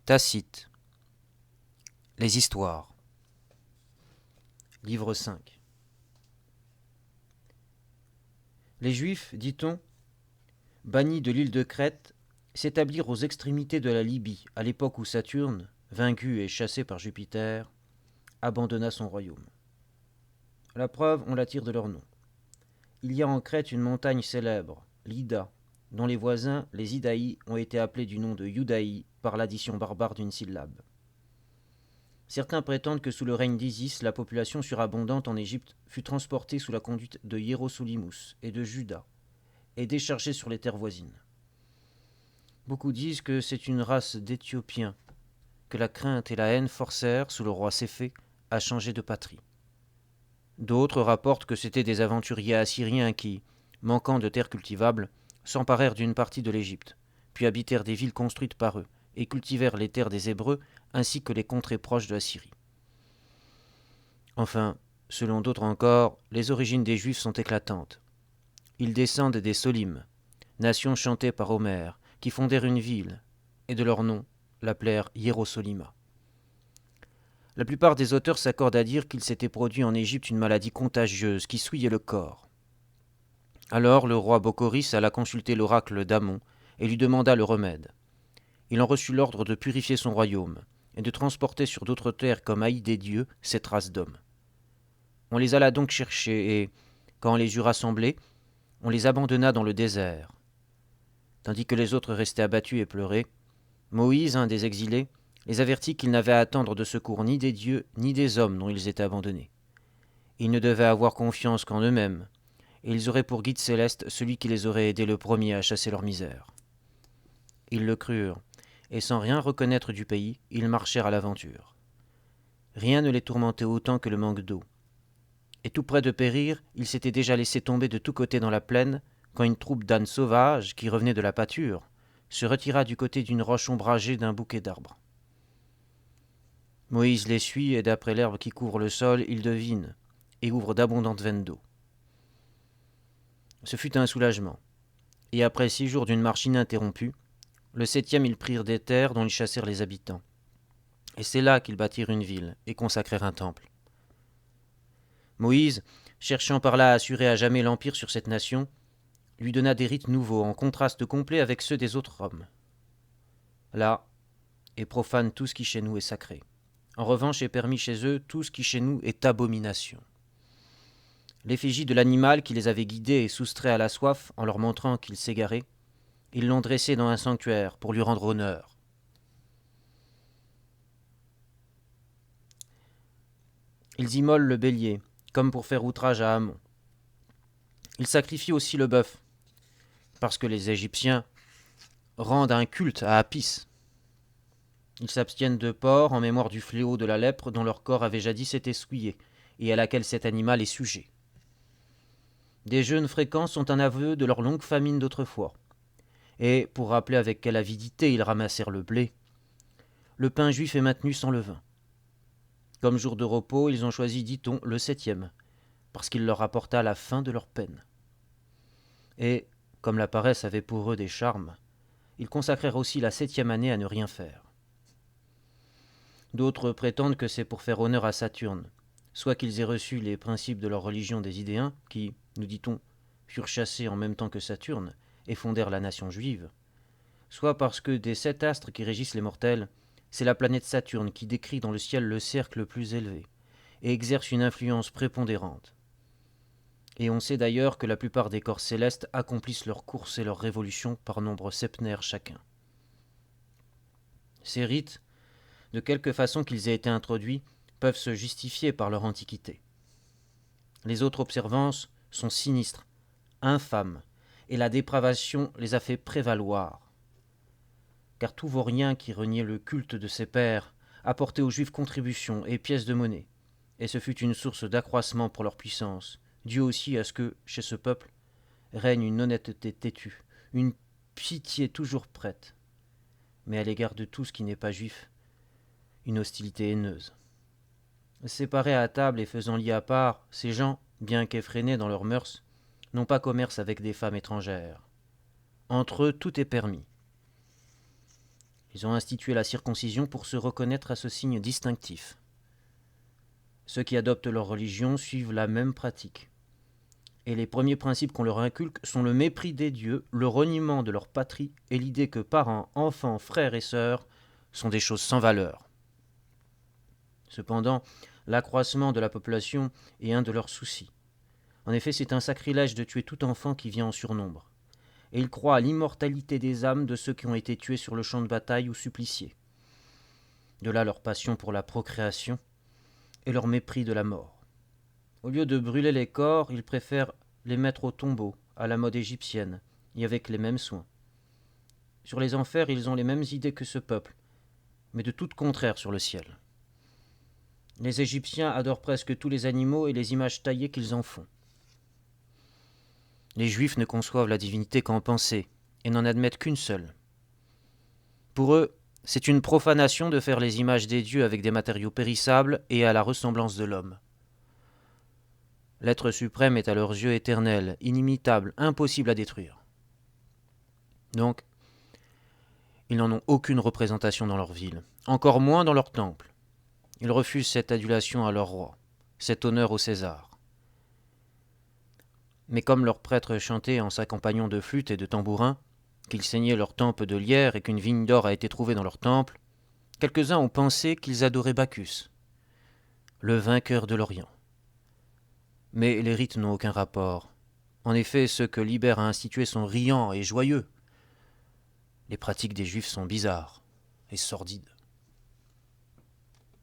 Tacite. Les histoires. Livre 5. Les Juifs, dit-on, bannis de l'île de Crète, s'établirent aux extrémités de la Libye, à l'époque où Saturne, vaincu et chassé par Jupiter, abandonna son royaume. La preuve, on la tire de leur nom. Il y a en Crète une montagne célèbre, l'Ida, dont les voisins, les Idaïs, ont été appelés du nom de Ioudaï par l'addition barbare d'une syllabe. Certains prétendent que sous le règne d'Isis, la population surabondante en Égypte fut transportée sous la conduite de Hiérosoulymus et de Juda, et déchargée sur les terres voisines. Beaucoup disent que c'est une race d'Éthiopiens, que la crainte et la haine forcèrent, sous le roi Céphée, à changer de patrie. D'autres rapportent que c'étaient des aventuriers assyriens qui, manquant de terres cultivables, s'emparèrent d'une partie de l'Égypte, puis habitèrent des villes construites par eux, et cultivèrent les terres des Hébreux ainsi que les contrées proches de la Syrie. Enfin, selon d'autres encore, les origines des Juifs sont éclatantes. Ils descendent des Solim, nation chantée par Homère, qui fondèrent une ville, et de leur nom l'appelèrent Hiérosolima. La plupart des auteurs s'accordent à dire qu'il s'était produit en Égypte une maladie contagieuse qui souillait le corps. Alors le roi Bokkoris alla consulter l'oracle d'Amon et lui demanda le remède. Il en reçut l'ordre de purifier son royaume et de transporter sur d'autres terres comme haïs des dieux cette race d'hommes. On les alla donc chercher et, quand on les eut rassemblés, on les abandonna dans le désert. Tandis que les autres restaient abattus et pleuraient, Moïse, un des exilés, les avertit qu'ils n'avaient à attendre de secours ni des dieux ni des hommes dont ils étaient abandonnés. Ils ne devaient avoir confiance qu'en eux-mêmes, et ils auraient pour guide céleste celui qui les aurait aidés le premier à chasser leur misère. Ils le crurent, et sans rien reconnaître du pays, ils marchèrent à l'aventure. Rien ne les tourmentait autant que le manque d'eau. Et tout près de périr, ils s'étaient déjà laissés tomber de tous côtés dans la plaine, quand une troupe d'ânes sauvages, qui revenait de la pâture, se retira du côté d'une roche ombragée d'un bouquet d'arbres. Moïse les suit, et d'après l'herbe qui couvre le sol, il devine, et ouvre d'abondantes veines d'eau. Ce fut un soulagement, et après 6 jours d'une marche ininterrompue, le 7e ils prirent des terres dont ils chassèrent les habitants. Et c'est là qu'ils bâtirent une ville et consacrèrent un temple. Moïse, cherchant par là à assurer à jamais l'empire sur cette nation, lui donna des rites nouveaux en contraste complet avec ceux des autres hommes. Là est profane tout ce qui chez nous est sacré. En revanche est permis chez eux tout ce qui chez nous est abomination. L'effigie de l'animal qui les avait guidés et soustraits à la soif en leur montrant qu'ils s'égaraient, ils l'ont dressé dans un sanctuaire pour lui rendre honneur. Ils immolent le bélier, comme pour faire outrage à Amon. Ils sacrifient aussi le bœuf, parce que les Égyptiens rendent un culte à Apis. Ils s'abstiennent de porc en mémoire du fléau de la lèpre dont leur corps avait jadis été souillé, et à laquelle cet animal est sujet. Des jeûnes fréquents sont un aveu de leur longue famine d'autrefois. Et, pour rappeler avec quelle avidité ils ramassèrent le blé, le pain juif est maintenu sans levain. Comme jour de repos, ils ont choisi, dit-on, le 7e, parce qu'il leur apporta la fin de leur peine. Et, comme la paresse avait pour eux des charmes, ils consacrèrent aussi la 7e année à ne rien faire. D'autres prétendent que c'est pour faire honneur à Saturne, soit qu'ils aient reçu les principes de leur religion des Idéens, qui, nous dit-on, furent chassés en même temps que Saturne et fondèrent la nation juive, soit parce que des 7 astres qui régissent les mortels, c'est la planète Saturne qui décrit dans le ciel le cercle le plus élevé et exerce une influence prépondérante. Et on sait d'ailleurs que la plupart des corps célestes accomplissent leurs courses et leurs révolutions par nombre septenaire chacun. Ces rites, de quelque façon qu'ils aient été introduits, peuvent se justifier par leur antiquité. Les autres observances sont sinistres, infâmes, et la dépravation les a fait prévaloir. Car tout vaurien qui reniait le culte de ses pères apportait aux Juifs contributions et pièces de monnaie, et ce fut une source d'accroissement pour leur puissance, due aussi à ce que, chez ce peuple, règne une honnêteté têtue, une pitié toujours prête, mais à l'égard de tout ce qui n'est pas juif, une hostilité haineuse. Séparés à table et faisant lit à part, ces gens, bien qu'effrénés dans leurs mœurs, n'ont pas commerce avec des femmes étrangères. Entre eux, tout est permis. Ils ont institué la circoncision pour se reconnaître à ce signe distinctif. Ceux qui adoptent leur religion suivent la même pratique. Et les premiers principes qu'on leur inculque sont le mépris des dieux, le reniement de leur patrie et l'idée que parents, enfants, frères et sœurs sont des choses sans valeur. Cependant, l'accroissement de la population est un de leurs soucis. En effet, c'est un sacrilège de tuer tout enfant qui vient en surnombre. Et ils croient à l'immortalité des âmes de ceux qui ont été tués sur le champ de bataille ou suppliciés. De là leur passion pour la procréation et leur mépris de la mort. Au lieu de brûler les corps, ils préfèrent les mettre au tombeau, à la mode égyptienne, et avec les mêmes soins. Sur les enfers, ils ont les mêmes idées que ce peuple, mais de toutes contraires sur le ciel. Les Égyptiens adorent presque tous les animaux et les images taillées qu'ils en font. Les Juifs ne conçoivent la divinité qu'en pensée, et n'en admettent qu'une seule. Pour eux, c'est une profanation de faire les images des dieux avec des matériaux périssables et à la ressemblance de l'homme. L'être suprême est à leurs yeux éternel, inimitable, impossible à détruire. Donc, ils n'en ont aucune représentation dans leur ville, encore moins dans leur temple. Ils refusent cette adulation à leur roi, cet honneur au César. Mais comme leurs prêtres chantaient en s'accompagnant de flûtes et de tambourins, qu'ils saignaient leur tempe de lierre et qu'une vigne d'or a été trouvée dans leur temple, quelques-uns ont pensé qu'ils adoraient Bacchus, le vainqueur de l'Orient. Mais les rites n'ont aucun rapport. En effet, ceux que Liber a institués sont riants et joyeux. Les pratiques des Juifs sont bizarres et sordides.